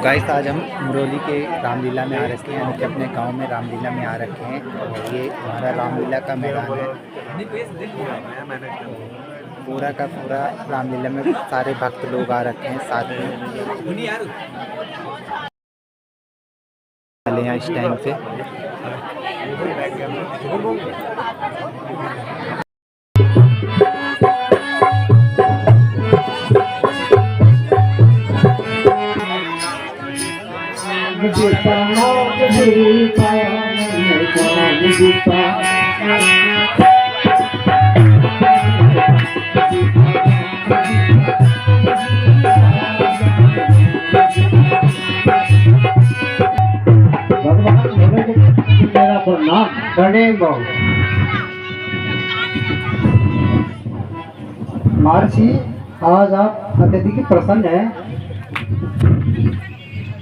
Guys आज हम मुरौली के रामलीला में आ रखे हैं, यानी कि अपने गांव में रामलीला में आ रखे हैं। और ये हमारा रामलीला का मैदान है। पूरा का पूरा रामलीला में सारे भक्त लोग आ रखे हैं साथ में यहाँ इस टाइम से। मेरा प्रणाम करेंगे। महर्षि आज आप अत्यधिक प्रसन्न है,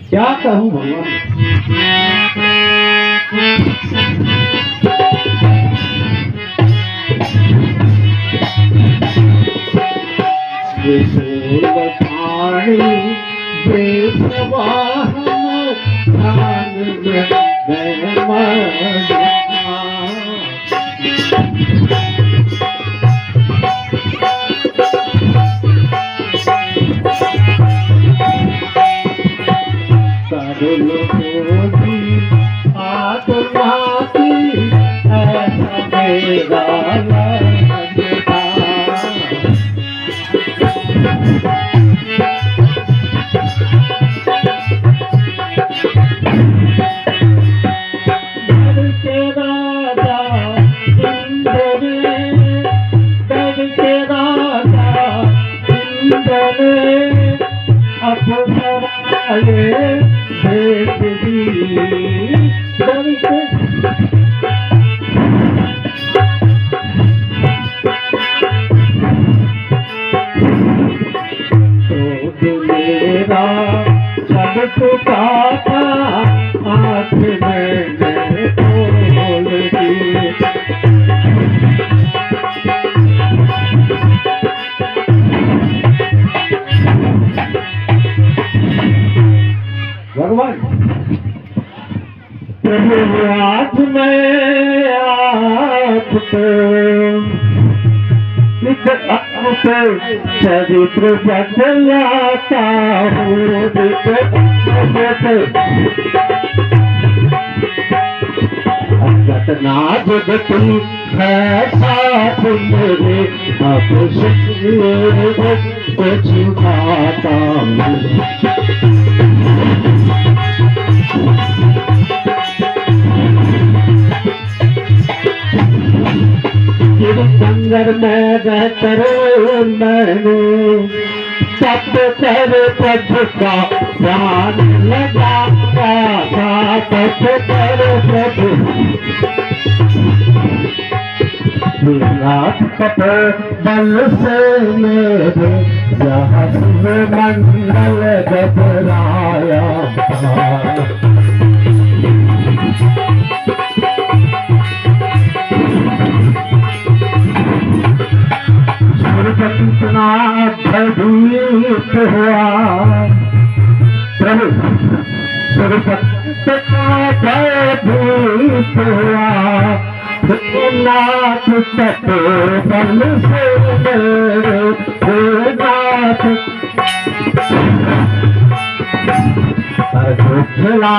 क्या कहूँ भगवान। भगवान प्रभु आज मैं आपको चरित्र बदलाता हूँ। घटना जगती है साथ मेरे, अब को छुपाता हूँ। संगर में रहकर मैंने तप कर प्रभु का ध्यान लगाया था। तप कर प्रभु कप बल से मेरे यह शुभ मंगल घबराया था। कितना भयभीत हुआ प्रभु, कितना भयभीत हुआ। नाथ तप बल से मेरे नाथ खिला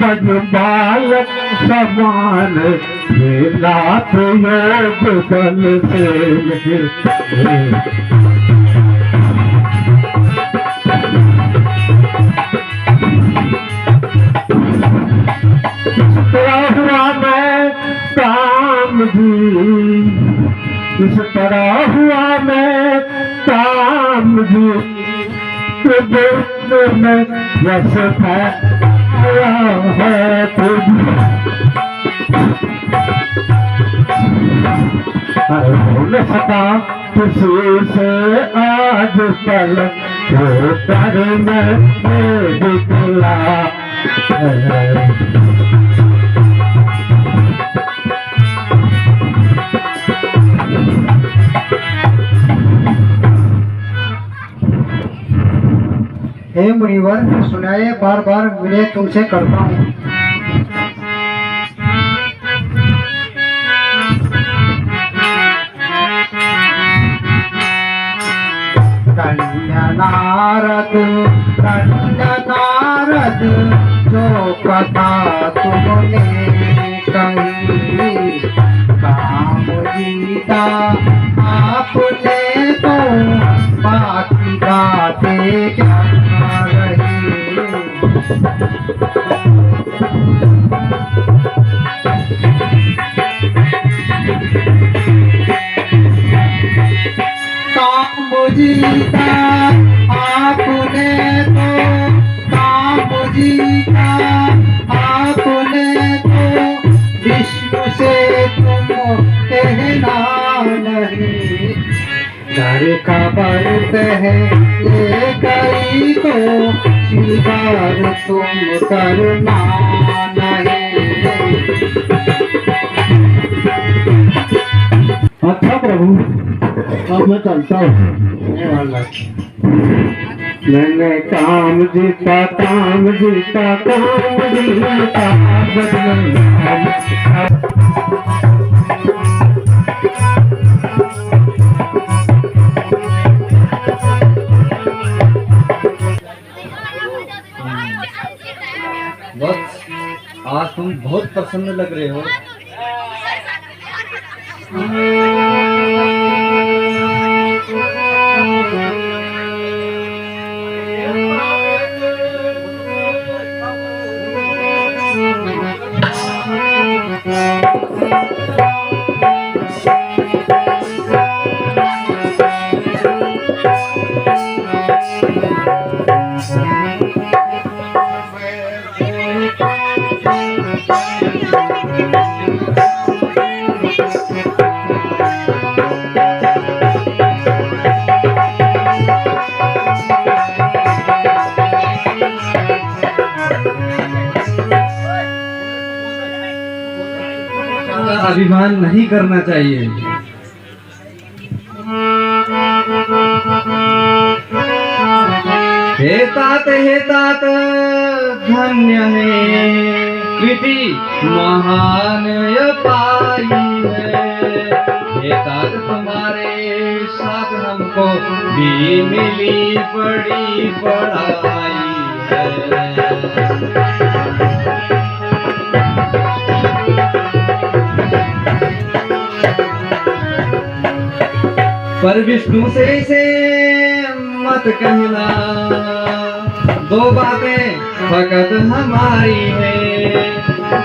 बज बालक समान, ये नाथ योग बल से। इस तरह हुआ मैं काम जी में यश है भूल सका किसी से आज कल वो कर में निकला। हे मुनिवर सुनाए, बार बार विनय तुमसे करता हूँ। नारद जो कथा तुमने कही, काम जीता आपने तो बाकी बातें क्या रही। काम जीता आपने तो, काम जीता आपने तो, विष्णु से तुम कहना नहीं। घर खबर है ये कई को, स्वीकार तुम करना नहीं। अच्छा प्रभु, अब मैं चलता हूँ। मैंने काम जीता, काम जीता, काम जीता, बस आज तुम बहुत प्रसन्न लग रहे हो। अभिमान नहीं करना चाहिए। हे तात धन्य है कृति महान पाई है। हे तात तुम्हारे साथ हमको भी मिली बड़ी पढ़ाई है। पर विष्णु से इसे मत कहना, दो बातें फकत हमारी है।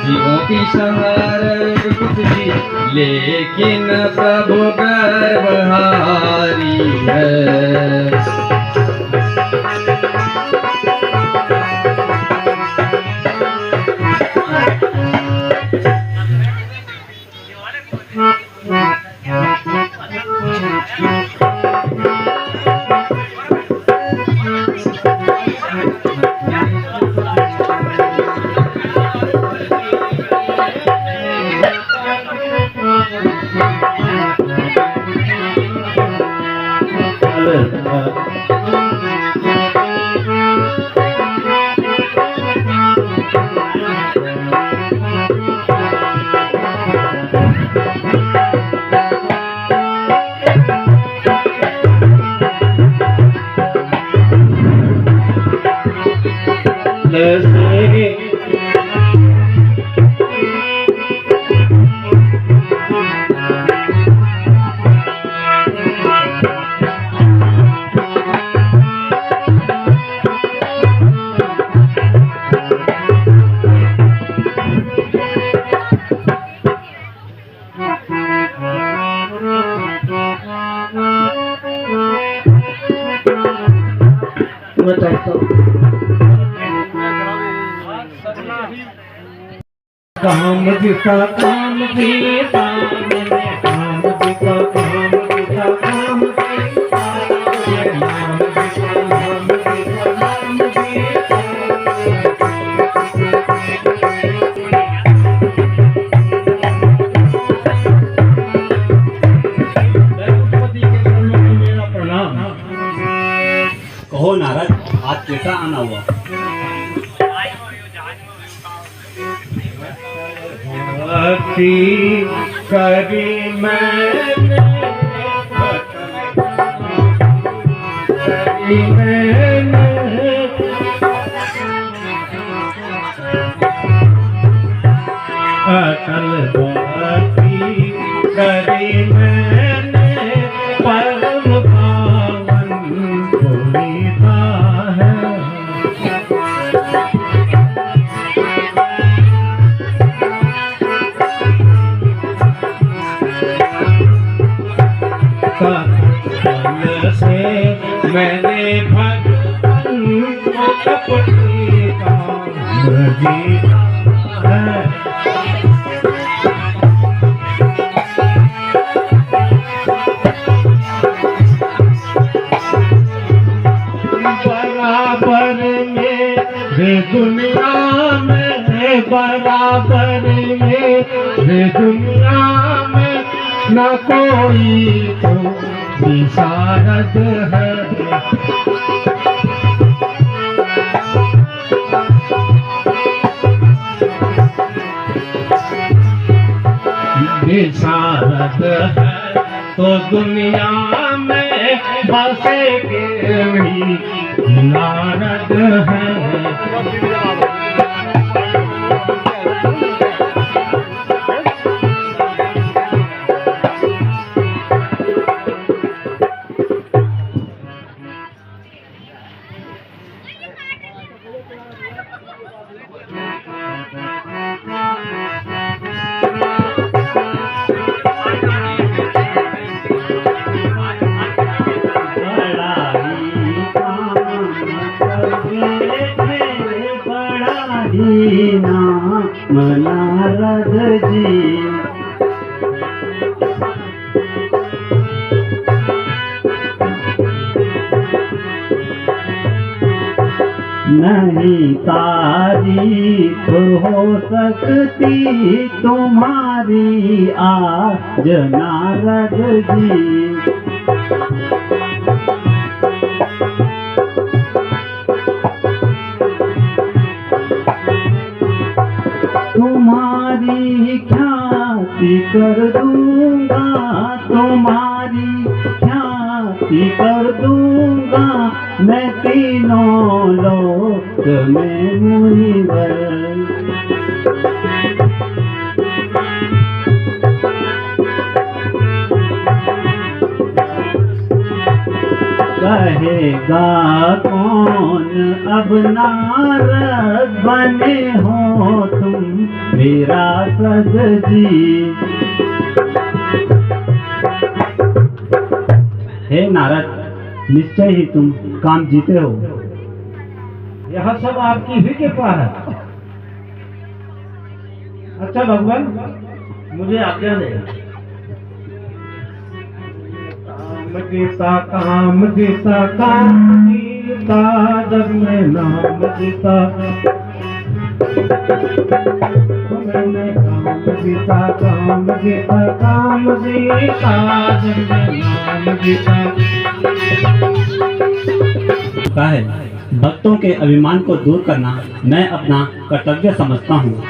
जीवों की संहार कुछ भी, लेकिन प्रभु गर्भहारी है। काम जीता, काम जीता, मैंने काम जीता, काम जीता, काम जीता, काम जीता, काम जीता। कहो नारद, आज कैसा आना हुआ। भक्ति करी मैंने अटल भक्ति करी मैंने परम पावन पुनीता है। से मैंने भगवान को कपटी काम जीता है। बराबर मेरे दुनिया में, बराबर मेरे दुनिया में न कोई तो विशारद है। विशारद है तो दुनिया में बसेंगे वही नारद है। नारद जी नहीं तारीफ हो सकती तुम्हारी आज नारद जी। तुम्हारी ख्याति कर दूंगा, तुम्हारी ख्याति कर दूंगा मैं तीनों लोक में मुनिवर। कहेगा कौन अब नारद बने हो तुम मेरा सद जी। हे नारद, निश्चय ही तुम काम जीते हो। यह सब आपकी ही कृपा है। अच्छा भगवान, मुझे आज्ञा दे। काम जीता जग में नाम जीता। मैंने काम जीता जग में नाम जीता। है भक्तों के अभिमान को दूर करना मैं अपना कर्तव्य समझता हूँ।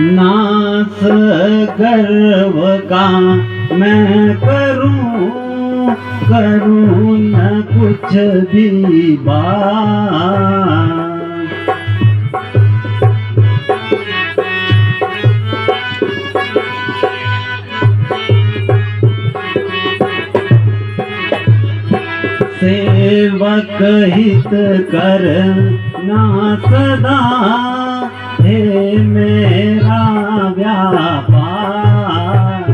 नास गर्व का मैं करूं न कुछ भी बात। सेवक हित करना सदा हे मेरा व्यापार।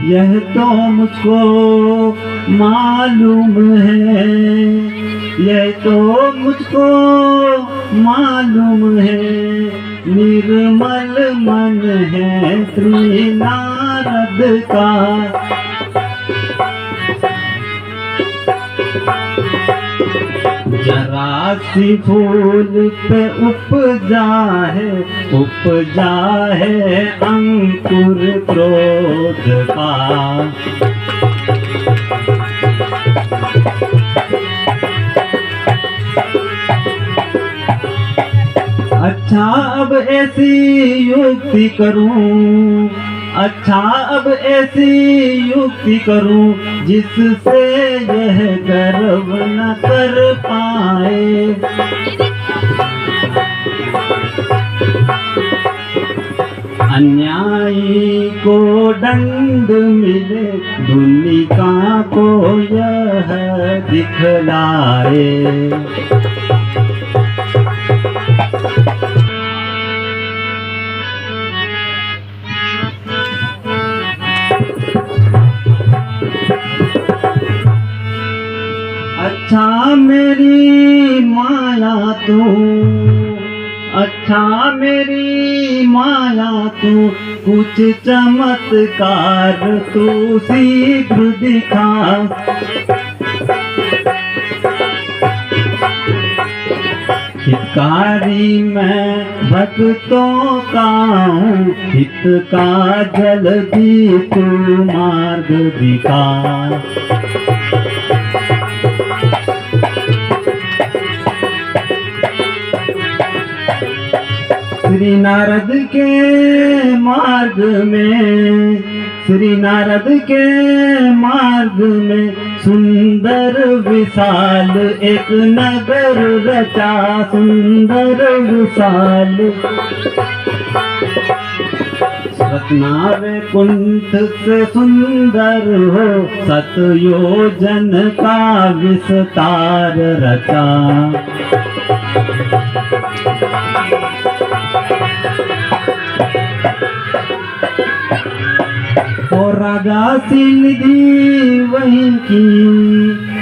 यह तो मुझको मालूम है, यह तो मुझको मालूम है निर्मल मन है श्री नारद का। जरा सी फूल पे उपजा है अंकुर क्रोध का। अच्छा अब ऐसी युक्ति करूं, अच्छा अब ऐसी युक्ति करूं जिससे यह गर्व न कर पाए। अन्यायी को दंड मिले दुनिया को यह दिखलाए। अच्छा मेरी माया तू, अच्छा मेरी माया तू, कुछ चमत्कार तू शीघ्र दिखा। हितकारी मैं भक्तों का हूँ, हित का जल्दी तू मार्ग दिखा। श्री नारद के मार्ग में, श्री नारद के मार्ग में सुंदर विशाल एक नगर रचा, सुंदर विशाल। रत्नावे कुंठ से सुंदर हो, सतयोजन का विस्तार रचा। हो राजा सी निधि वहीं की,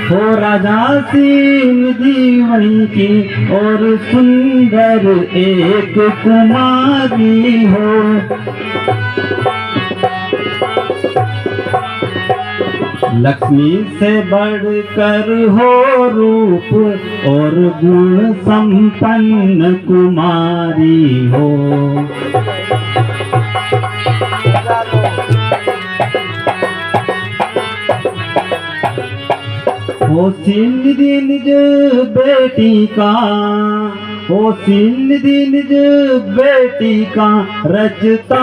हो राजा सी निधि वहीं की, और सुंदर एक कुमारी हो। लक्ष्मी से बढ़कर हो रूप, और गुण संपन्न कुमारी हो। हो सिंधी निज बेटी का, हो सिंधी निज बेटी का, रचता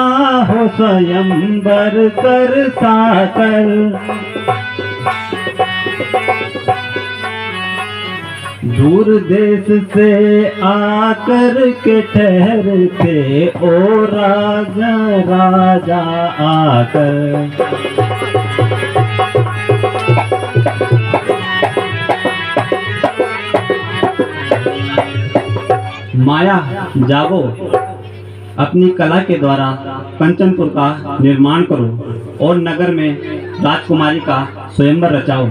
हो स्वयंवर कर साकर। दूर देश से आकर के ठहरते ओ राजा राजा आकर। माया जागो, अपनी कला के द्वारा कंचनपुर का निर्माण करो और नगर में राजकुमारी का स्वयंवर रचाओ।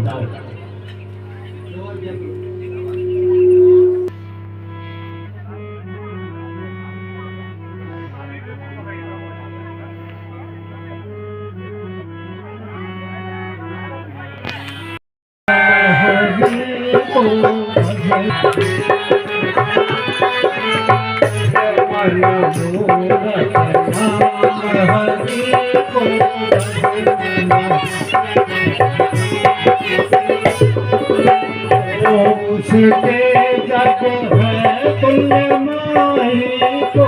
उसके जग है पुण्यमाही को,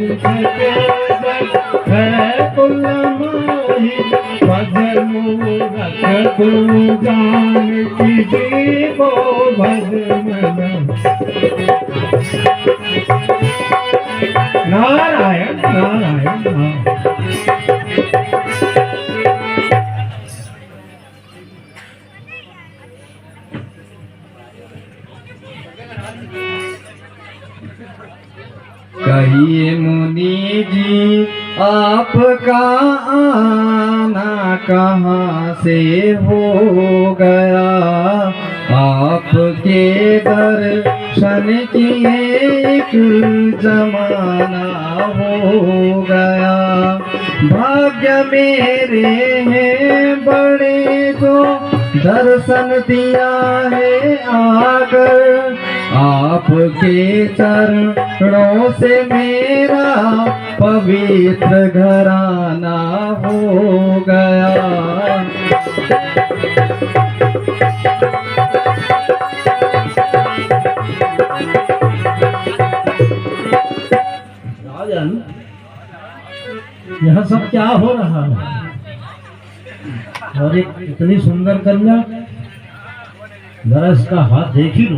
उसके जग है पुण्यमाही। भजन रख तू जान की जीवो भजन। नारायण नारायण। कहिए मुनि जी आपका आना कहाँ से हो गया, आपके दर शन की एक जमाना हो गया। भाग्य मेरे हैं बड़े जो दर्शन दिया है आकर, आपके चरणों से मेरा पवित्र घराना हो गया। राजन, यह सब क्या हो रहा है? और एक इतनी सुंदर कन्या, जरा इसका हाथ देख ही लो।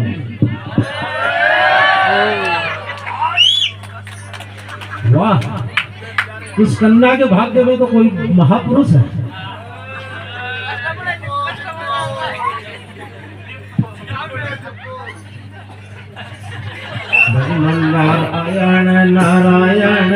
वाह, इस कन्या के भाग्य में तो कोई महापुरुष है। नारायण नारायण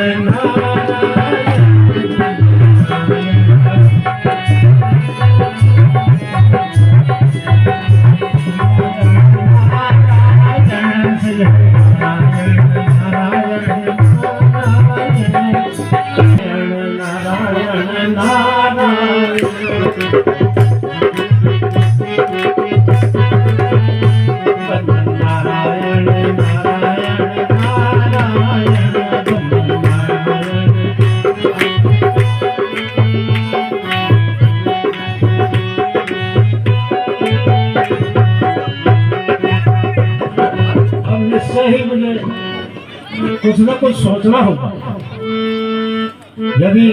ही मुझे कुछ न कुछ सोचना होगा। यदि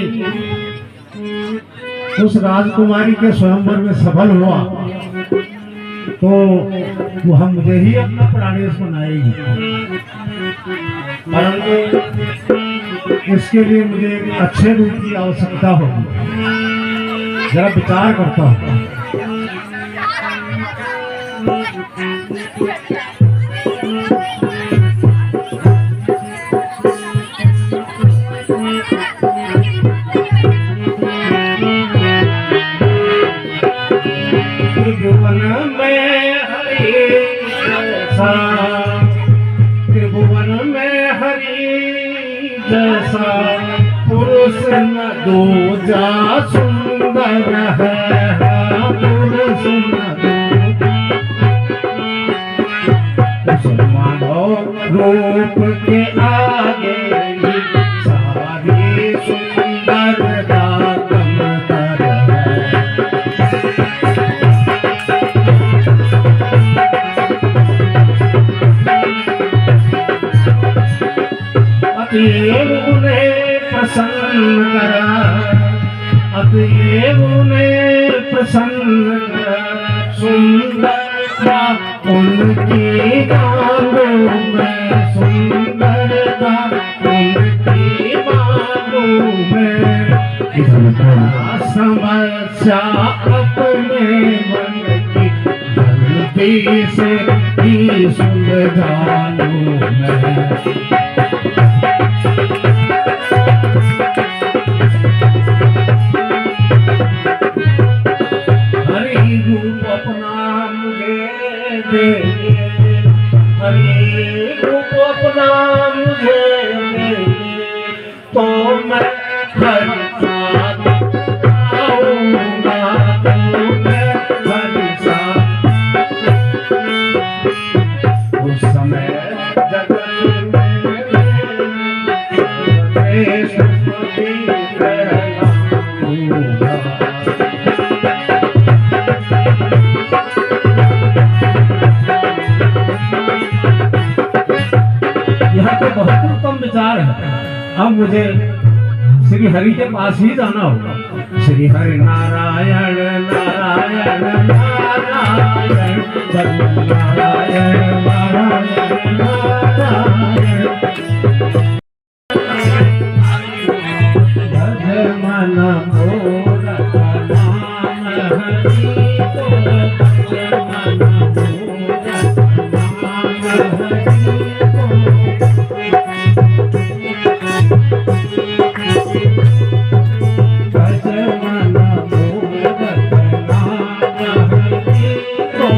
उस राजकुमारी के स्वयंवर में सफल हुआ तो वह मुझे ही अपना प्राणेश बनाएगी, परंतु इसके लिए मुझे एक अच्छे रूप की आवश्यकता होगी। जरा विचार करता हूँ। त्रिभुवन में हरि जैसा, त्रिभुवन में हरि जैसा पुरुष न दूजा सुंदर है। पुरुष न माधव रूप के आगे ही सारी सुंदरता कमतर है। अतएव उन्हें प्रसन्न करा, अतएव उन्हें प्रसन्न करा। सुंदरता उनकी बाहों में, सुंदरता उनकी बाहों में। समस्या अपने मन की जल्दी से ही सुलझा लूं मैं। हरि रूप अपना मुझे दे, हरि रूप अपना मुझे दे, तो मैं हरि साथ आऊंगा, तो मैं हरि साथ। उस समय जगत में सरस्वती कहलाऊंगा। यह तो बहुत उत्तम विचार है। अब मुझे श्री हरि के पास ही जाना होगा। श्री हरि नारायण नारायण नारायण, नारायण नारायण नारायण। भज मन मोर नाम हरि को, भज मन मोर नाम हरि को।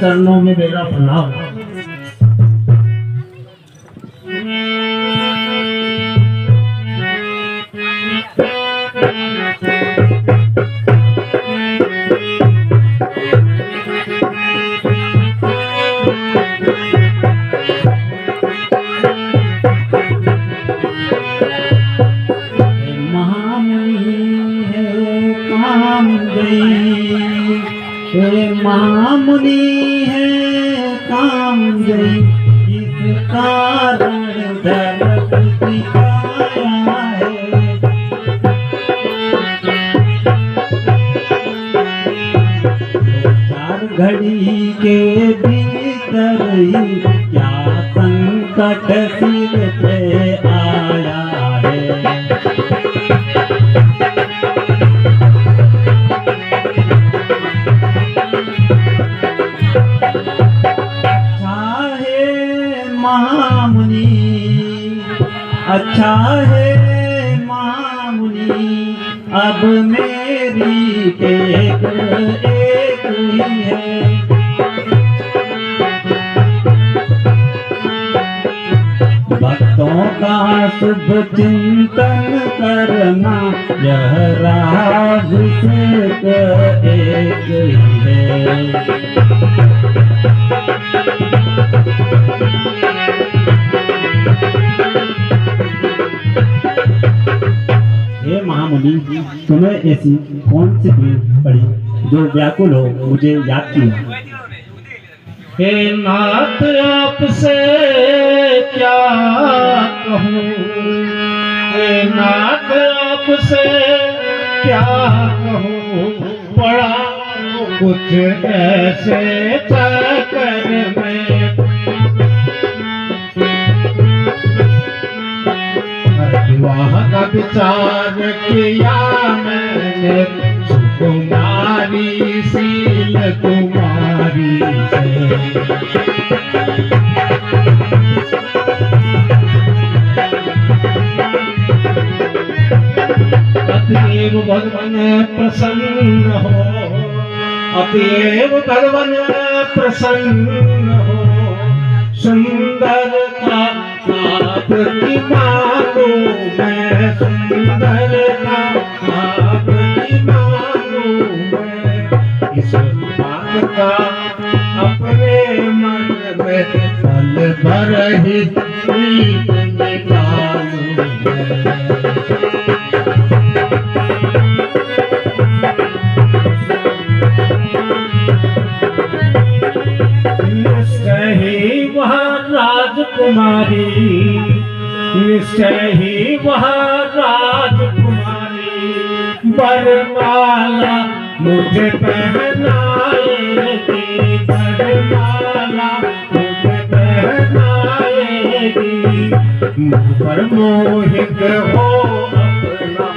चरणों में मेरा प्रणाम। महामुनि है कामजयी, जिस कारण धरती दिखाया है। चार घड़ी के भीतर ही क्या संकट सिर पे आया है। अच्छा है महामुनि, अब मेरी टेक एक ही है। भक्तों का शुभ चिंतन करना, यह राज सिर्फ एक ही है। महामुनि, तुम्हें ऐसी कौन सी भीड़ पड़ी जो व्याकुल हो मुझे याद किया। हे नाथ आपसे क्या कहूँ, हे नाथ आपसे क्या कहूँ, पड़ा कुछ ऐसे चक्कर में। विवाह का विचार किया मैंने, सुकुमारी शील कुमारी से। अतएव भगवान प्रसन्न हो, अतएव भगवान प्रसन्न हो। सुंदरता आपकी मांगू मैं, सुंदरता आपकी मांगू मैं। इस बात का अपने मन में पल भर ही प्रीत निकालूं मैं। निश्चय ही वह राजकुमारी, निश्चय ही वह राजकुमारी, वरमाला मुझे पहनाएगी, वरमाला मुझे पहनाएगी। मुझ पर मोहित हो अपना,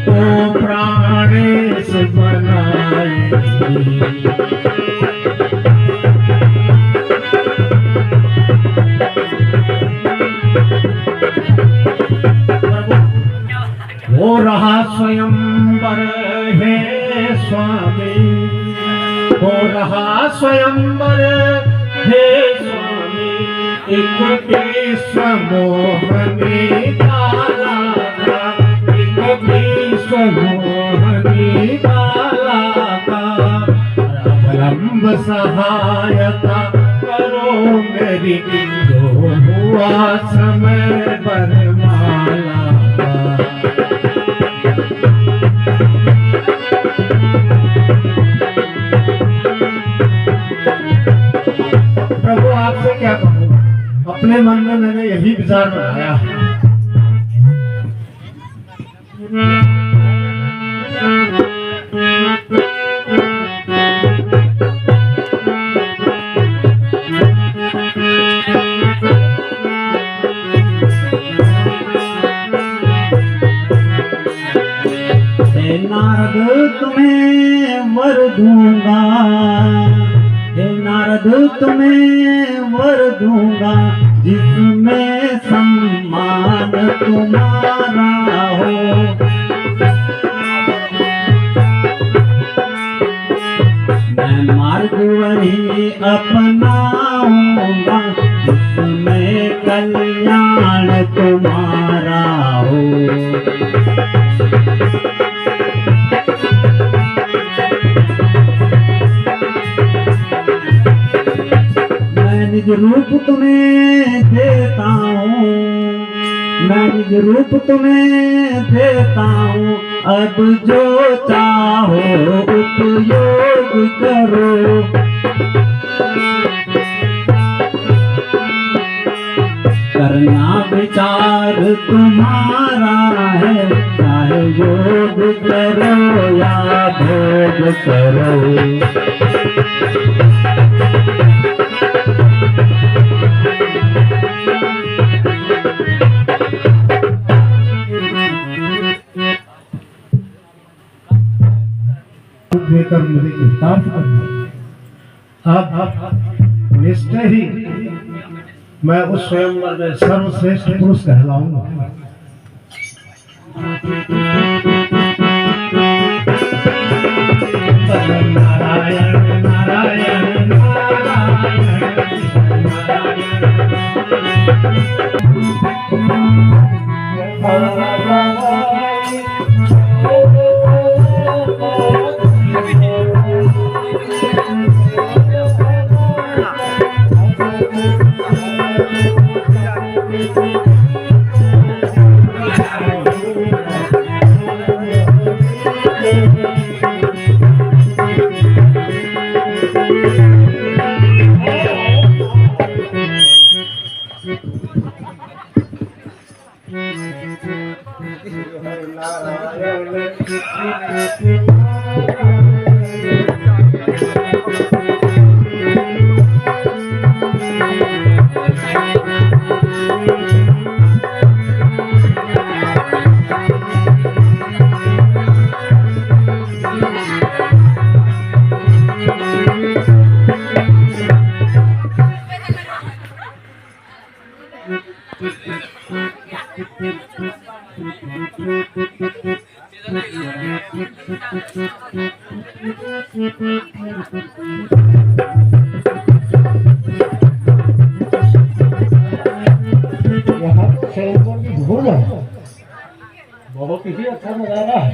तो प्राणेश बनाएगी। हो रहा स्वयंवर है स्वामी, हो रहा स्वयंवर है स्वामी। एक विश्व मोहनी बाला का, एक विश्व मोहनी बाला का। अवलंब सहायता करो मेरी, जो हुआ समय बरमाला का। प्रभु आपसे क्या कहूँ, अपने मन में मैंने यही विचार बनाया है। नारद तुम्हें वर दूंगा, हे नारद तुम्हें वर दूंगा, जिसमें सम्मान तुम्हारा हो। मैं मार्ग वही अपनाऊंगा जिसमें कल्याण तुम्हारा हो। मैं निज रूप तुम्हें देता हूँ, मैं निज रूप तुम्हें देता हूँ, अब जो चाहो उपयोग करो। करना विचार तुम्हारा है, चाहे योग करो या भोग करो। देकर मुझे कृतार्थ करना। अब निश्चय ही मैं उस स्वयंवर में सर्वश्रेष्ठ पुरुष कहलाऊंगा। नारायण नारायण बहुत ही अच्छा नजारा है।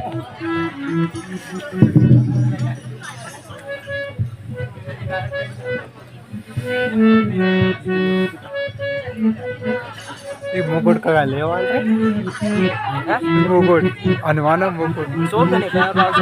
मुकुट का ले वाले मुकुट अनुमाना मुकुट सोच नहीं क्या बात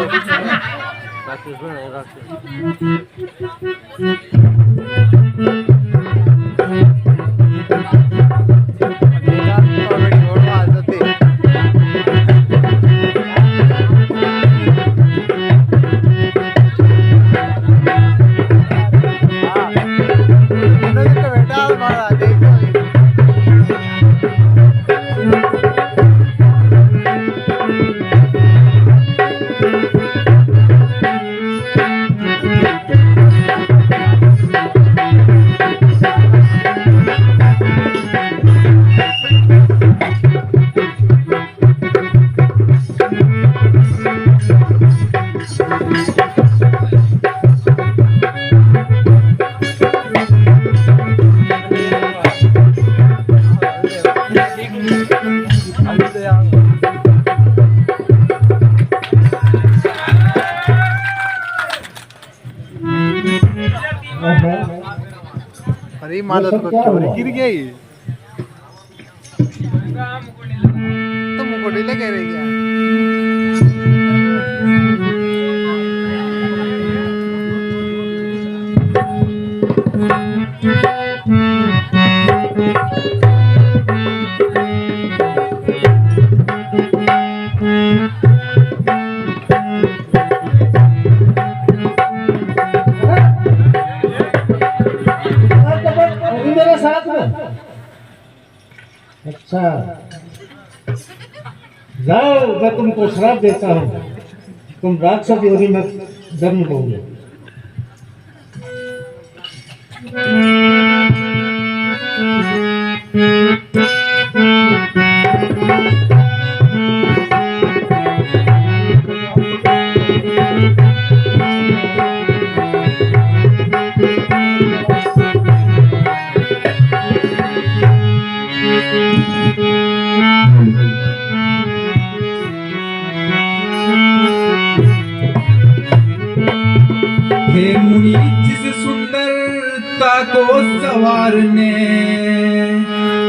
अरे माला तो गिर गया ये तो मुकुट लेके रह गया। अच्छा जाओ, मैं तुमको श्राप देता हूँ, तुम राक्षस योनि में जन्म लोगे। हे मुनि जिस सुंदरता को संवारने,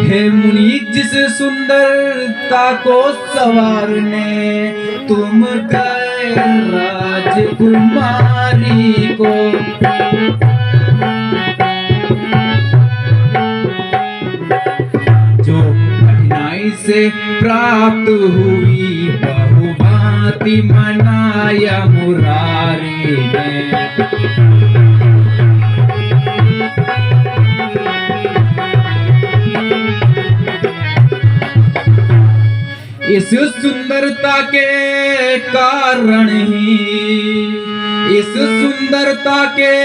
हे मुनि जिस सुंदरता को संवारने तुम गए राजकुमारी को। जो कठिनाई से प्राप्त हुई बहुभांति मनाया मुरारी ने। इस सुंदरता के कारण ही, इस सुंदरता के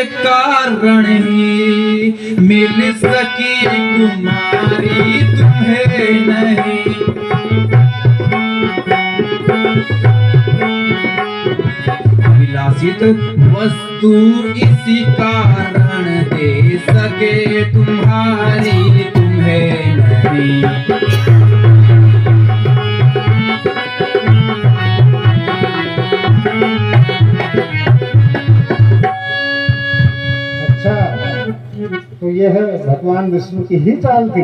कारण ही मिल सकी कुमारी तुम्हें नहीं। विलासित वस्तु इसी कारण दे सके तुम्हारी तुम्हें नहीं। तो यह भगवान विष्णु की ही चाल थी।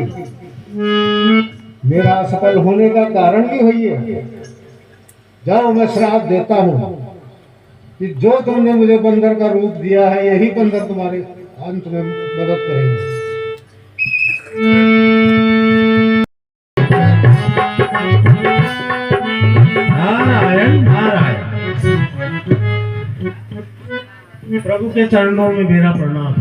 मेरा असफल होने का कारण भी वही है। जाओ मैं श्राप देता हूँ कि जो तुमने मुझे बंदर का रूप दिया है यही बंदर तुम्हारे अंत में मदद करेंगे। नारायण नारायण। प्रभु के चरणों में मेरा प्रणाम।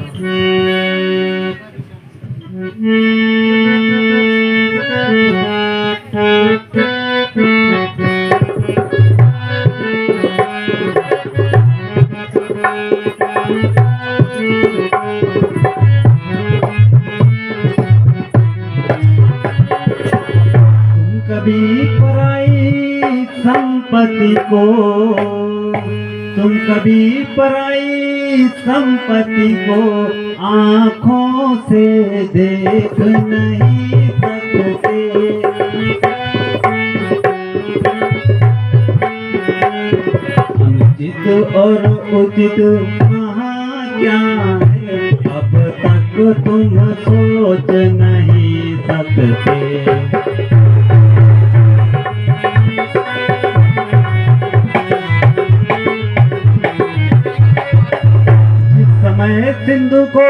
तुम कभी पराई संपत्ति को, तुम कभी पराई संपत्ति को आँखों से देख नहीं सकते। अनुचित और उचित कहाँ क्या है अब तक तुम सोच नहीं सकते। सिंधु को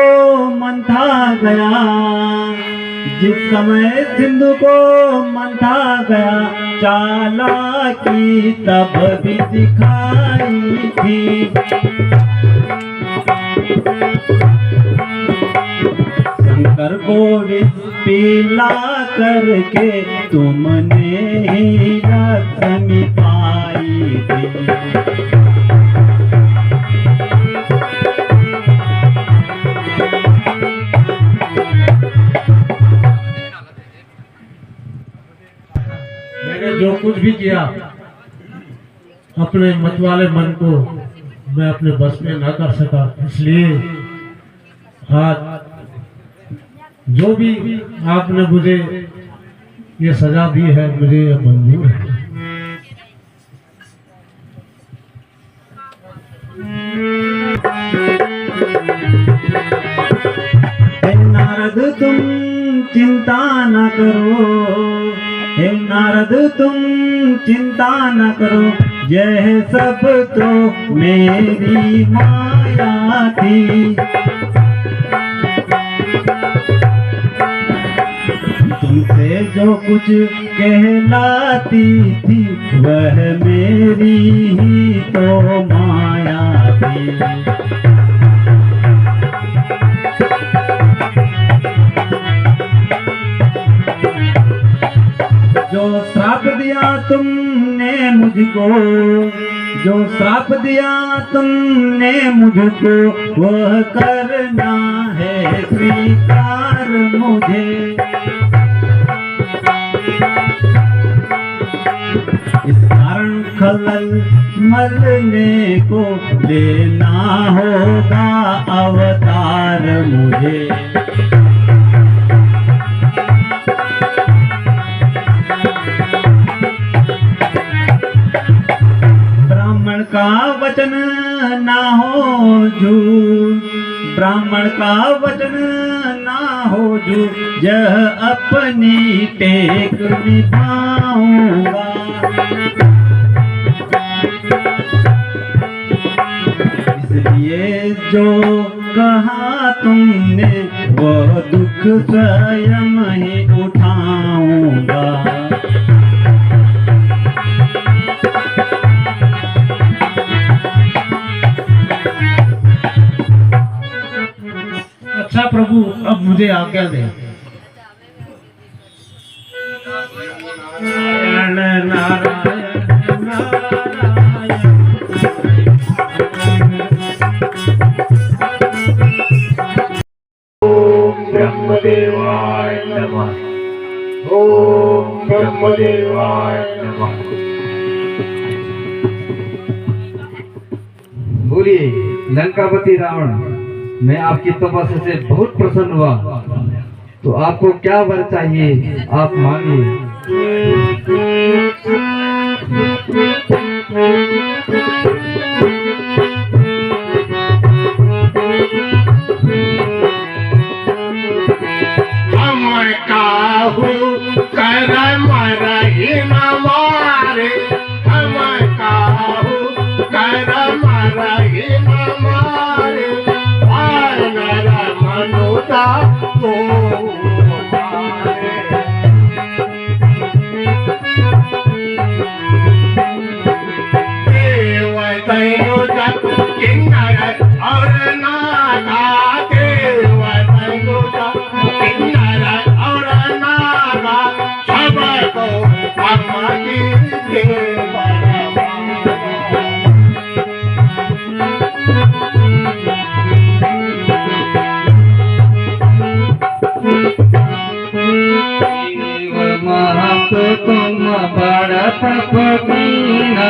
मंथा गया, जिस समय सिंधु को मंथा गया चालाकी तब भी दिखाई थी। शंकर को विष पिला करके तुमने ही लक्ष्मी पाई थी। जो कुछ भी किया अपने मत वाले मन को मैं अपने बस में ना कर सका, इसलिए आज जो भी आपने मुझे ये सजा दी है मुझे यह मंजूर है। नारद तुम चिंता न करो, हे नारद तुम चिंता न करो, यह सब तो मेरी माया थी। तुमसे जो कुछ कहलाती थी वह मेरी ही तो माया थी। जो श्राप दिया तुमने मुझको, जो श्राप दिया तुमने मुझको वह करना है स्वीकार मुझे। इस कारण खलल मरने को लेना होगा अवतार मुझे। झूठ, ब्राह्मण का वचन ना हो झूठ, यह अपनी टेक निभाऊंगा। इसलिए जो कहा तुमने वो दुख स्वयं ही उठाऊंगा। अच्छा प्रभु, अब मुझे आज्ञा दे। नारायण नारायण नारायण। ब्रह्मदेवाय नमः। ओम ब्रह्मदेवाय नमः। बोलिए लंकापति रावण, मैं आपकी तपस्या से बहुत प्रसन्न हुआ, तो आपको क्या वर चाहिए आप मांगिए। हम काहू कर मरही न मारे, हम काहू कर मरही न मारे, वानर मनुता को मारे। देव दैनु जप किन्नर और नागा, देव दैनु जप किन्नर और नागा, सबको हमारी देव तुम बड़त पकीना,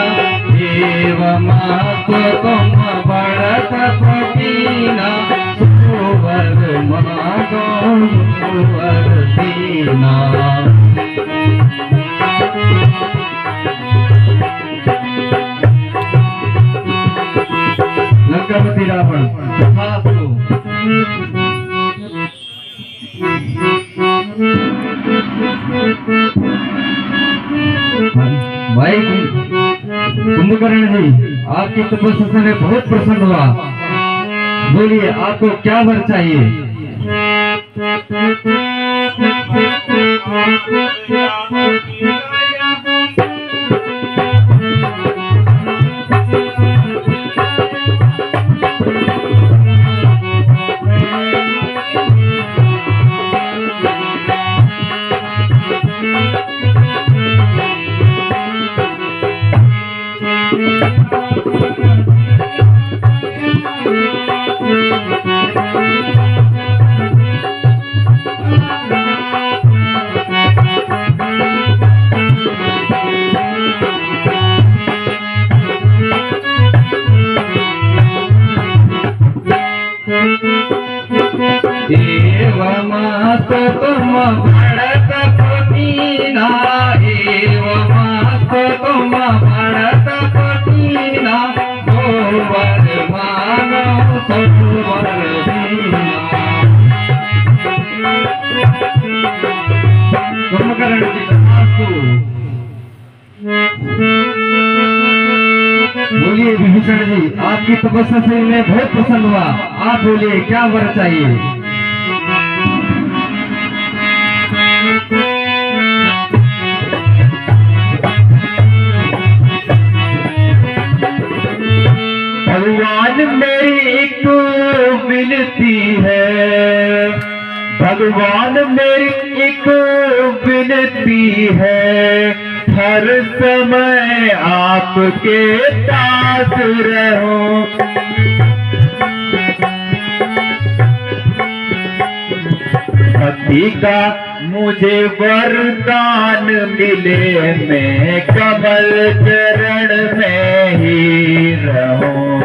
देव मात तुम बड़त पकीना, सुवर मागो सुवर दीना। लंकापति रावण तथास्तु। भाई कुंभकर्ण जी, आपकी तपस्या से मैं बहुत प्रसन्न हुआ। बोलिए आपको क्या वर चाहिए। देव मात तुम बड़त पकीना, देव मात तुम बड़त पकीना, गोवर मानो सुवर दीना। कुंभकर्ण जी तथास्तु। बोलिए विभीषण जी, आपकी तपस्या से मैं बहुत प्रसन्न हुआ। आप बोलिए क्या वर चाहिए। भगवान मेरी एक विनती है, भगवान मेरी एक विनती है, हर समय आपके पास रहो। भक्ति का मुझे वरदान मिले, मैं कमल चरण में ही रहूं।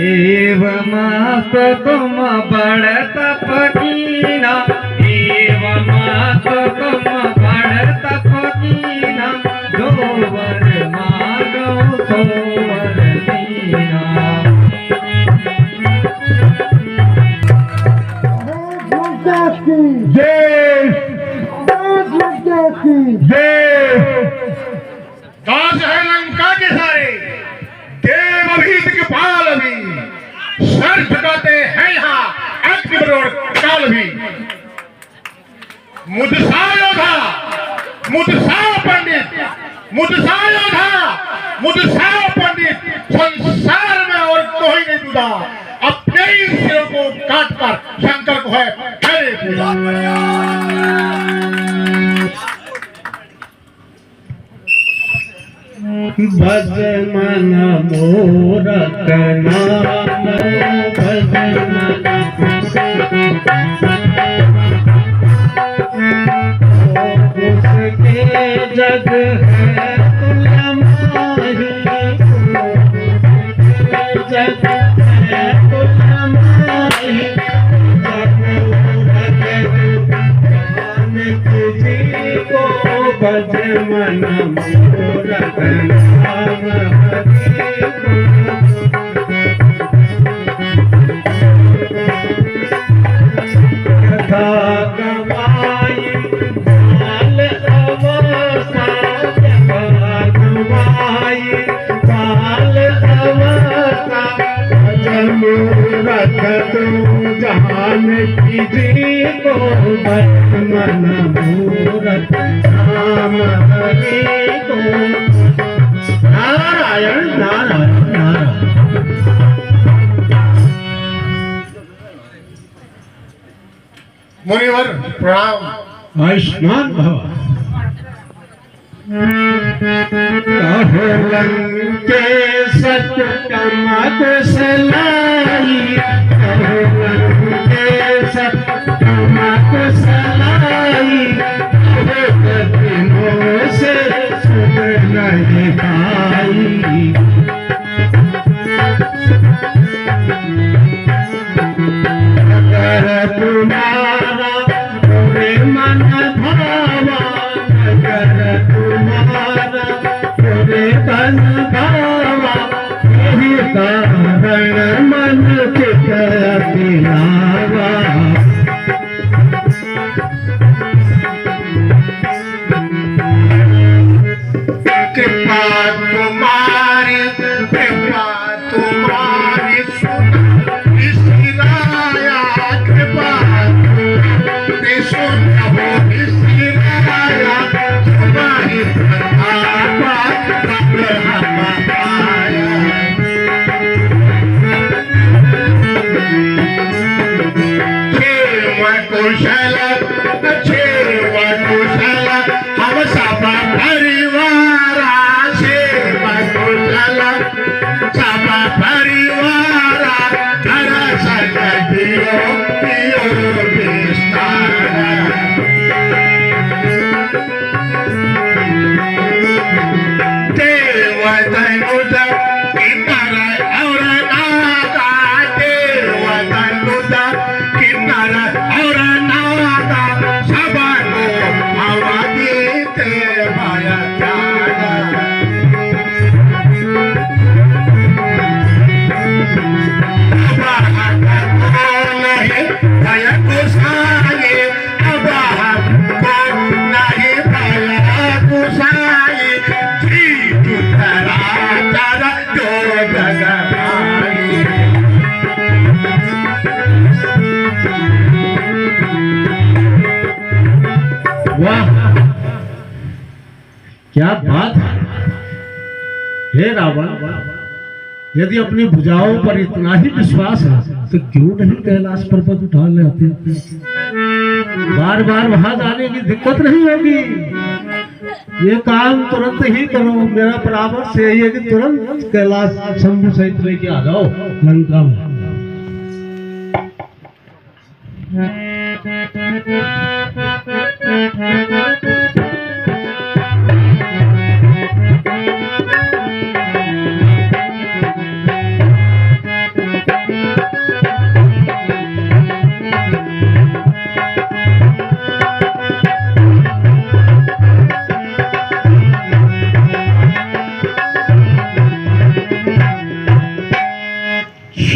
एवमास तुम बड़त पकीना, एवमास तुम सरोवर तीरा। दास है लंका के सारे देव अभीत के पाल भी सर झुकाते हैं यहाँ अग्नि और काल भी। मुझसा योधा मुझसा पंडित मुझसा योधा मुझसा पंडित संसार में और कोई नहीं जुदा। अपने ही सिरों को काट कर शंकर को है हरे पूजा। भज मन मोरक नाम भज मन उसके जग है तुलमाही जग है तुलमाही भज मन मोरक नाम कथा गवाई बाल अवस्था कथा गवाई बाल अवस्था भज मोरक तू जहान की जी को भज मन मोरक नाम हरि को। नारायण नारायण नारायण। मुनिवर प्रणाम। आयुष्मान भव। के सत कमत सलाई के सत कमत सलाई से सुन नहीं पाई। नगर तुम्हारा पूरे मन भावा नगर तुम्हारा पूरे मन भावा यही कारण मन चित अभिलावा। कृपा तुम्हारी इसराया कृपा तुम्हारी सुनो इसराया तुम्हारी आपा कुशल कुशल हम सब परिवारा सेवा कुशल सब परिवारा घर संग दियो पियो विस्तार। देव धनुष किन्नर और नागा देव धनुष किन्नर और नागा सबको हवा देते माया त्यागा। नहीं भय कुसाई अब हमको नहीं भय कुसाई जी तुझरा तारा जो भगवाई। वाह क्या बात है। हे रावण, यदि अपनी भुजाओं पर इतना ही विश्वास है तो क्यों नहीं कैलाश पर्वत उठा लेते। बार बार वहां जाने की दिक्कत नहीं होगी। ये काम तुरंत ही करो। मेरा परामर्श यही है कि तुरंत कैलाश शंभु सहित लेके आ जाओ लंका में।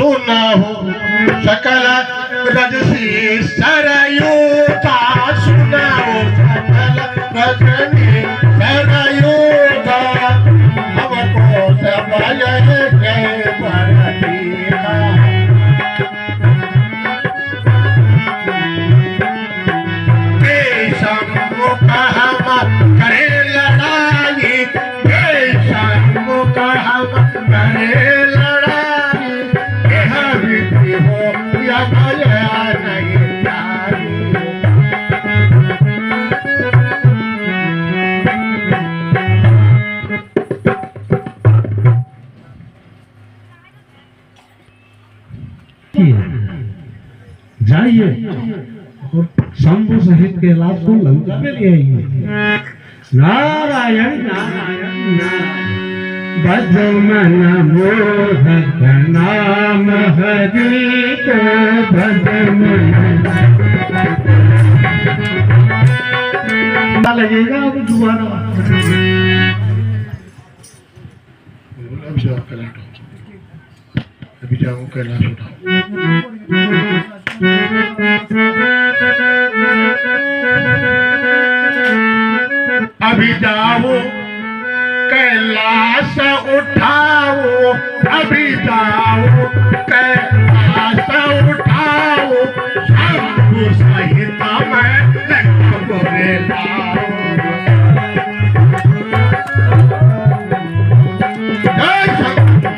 सुनाओ सकल रजसी सरयू का सुनाओ सकल रजनी सरयू का हमको समय के बरती का बेशम्मुख हम करे लड़ाई बेशम्मुख हम करे लड़ाई यह विधि हो या भया नहीं जाई जाइए और शंभु सहित कैलाश को लंका में ले आइए। नारायण नारायण नारायण भज मन मोहक नाम हरि को भज मन लगेगा अब दोबारा। अभी जाओ कैलाश उठाओ अभी जाओ कैलाश उठाओ अभी जाओ कैलाश उठाओ शंभु सहित मैं लंका को ले लाओ जय शंभु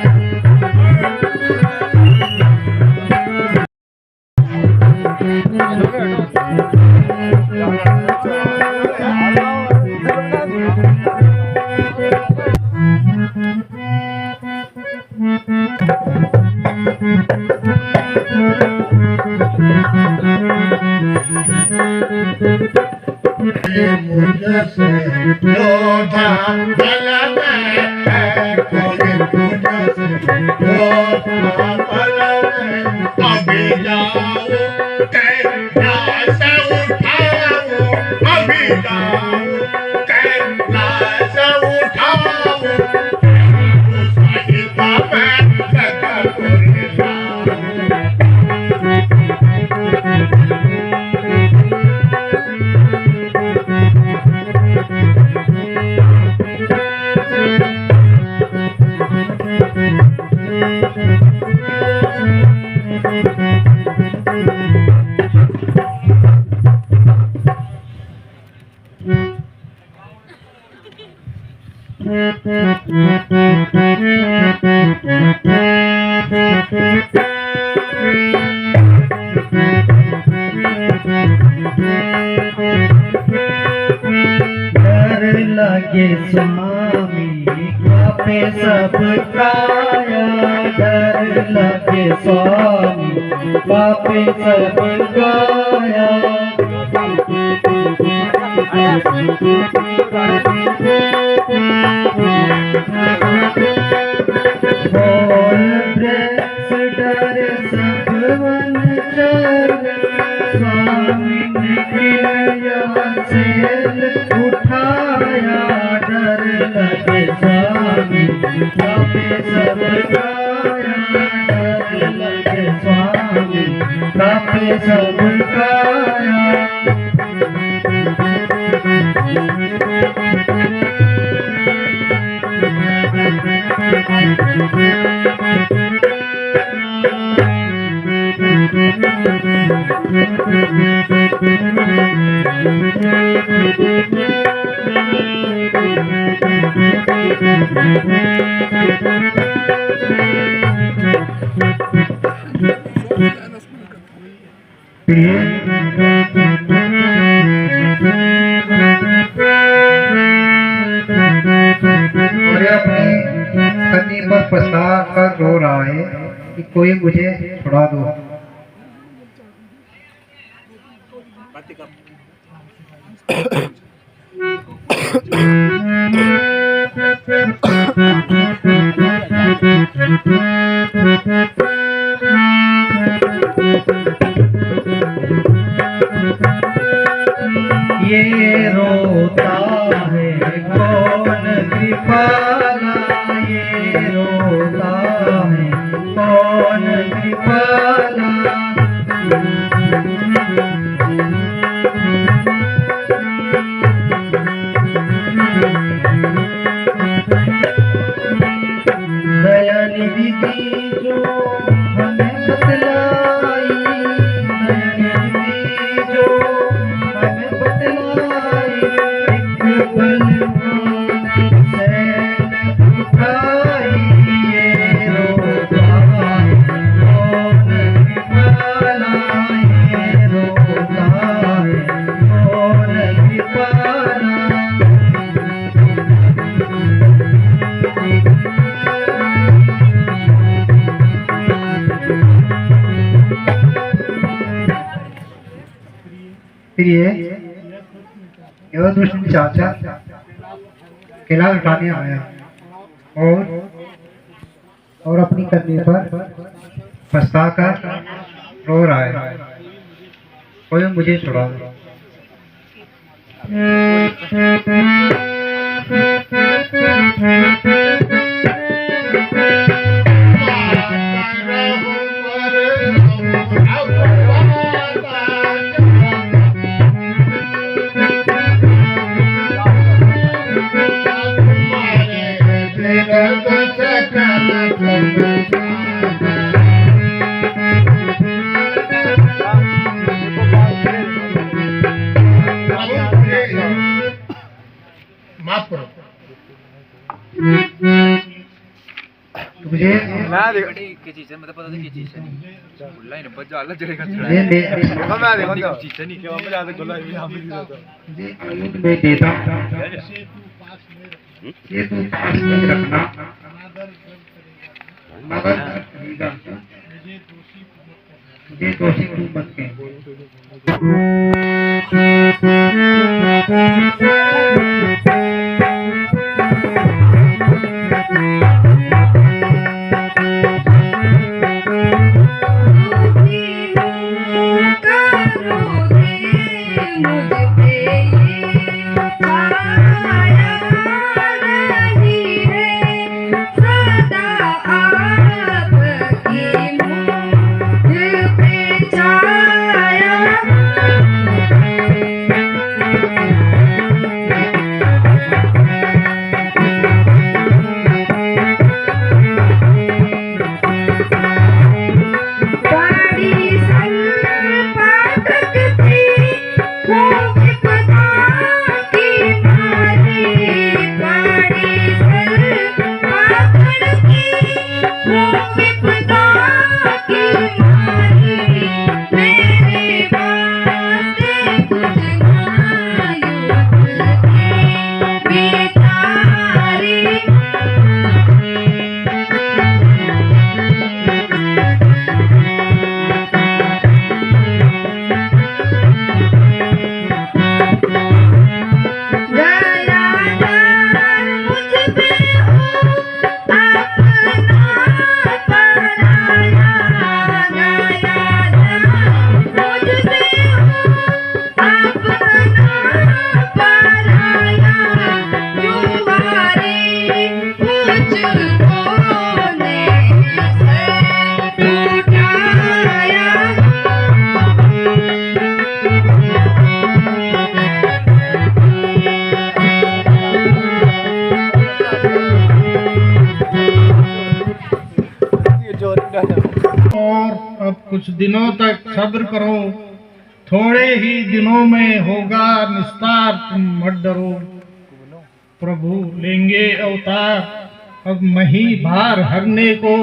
मुझसे योद्धा बल में है कोई मुझसे योद्धा बल में अभी जाओ कैलाश उठाओ अभी जाओ कैलाश उठाओ सहित मैं लगा करे डर लगे स्वामी पे सब काया डर लगे स्वामी पे सब काया बोल वृक्ष डर सब वन चर स्वामी ने सेल उठाया डर लगे स्वामी पे सब काया डर लगे स्वामी पे सब काया और ये अपनी पत्नी पर पछता कर रो रहा है कि कोई मुझे छुड़ा दो। ये रोता है कौन कृपाला ये रोता है कौन नयन विधि जो हमें बतलाई, नयन विधि जो हमें बतलाई, एक बलवान सैन उठाई, ये रोता है कौन कृपाला, ये रोता है कौन कृपाला। प्रिय एवं दुष्ट चाचा किला उठाने आया और अपनी करने पर पछता कर रो रहा है, कोई मुझे छुड़ा दो। माफ करो मुझे मैं देखो की चीज है, मतलब पता नहीं की चीज है नहीं गुल्ला ही नंबर जाला जड़ेगा चढ़ा मैं देखो चीज है नहीं के वापस आते गुल्ला ही यहां पे नहीं रहता मैं देता ये तो पास में रखना, मगर मुझे दोषी क्यों मत और अब कुछ दिनों तक सब्र करो, थोड़े ही दिनों में होगा निस्तार, तुम मत डरो। प्रभु लेंगे अवतार, अब मही भार हरने को,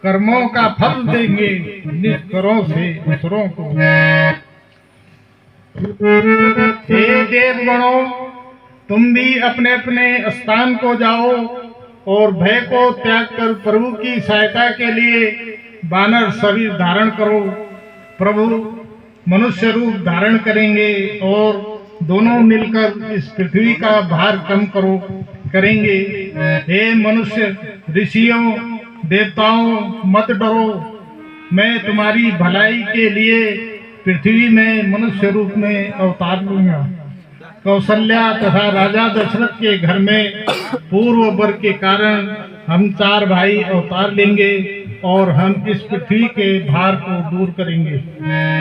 कर्मों का फल देंगे निष्करों से असुरों को। हे देवगणों, तुम भी अपने अपने स्थान को जाओ और भय को त्याग कर प्रभु की सहायता के लिए वानर शरीर धारण करो। प्रभु मनुष्य रूप धारण करेंगे और दोनों मिलकर इस पृथ्वी का भार कम करेंगे। हे मनुष्य, ऋषियों, देवताओं, मत डरो, मैं तुम्हारी भलाई के लिए पृथ्वी में मनुष्य रूप में अवतार लूंगा। कौशल्या तथा राजा दशरथ के घर में पूर्व वर के कारण हम 4 भाई अवतार लेंगे और हम इस पृथ्वी के भार को दूर करेंगे।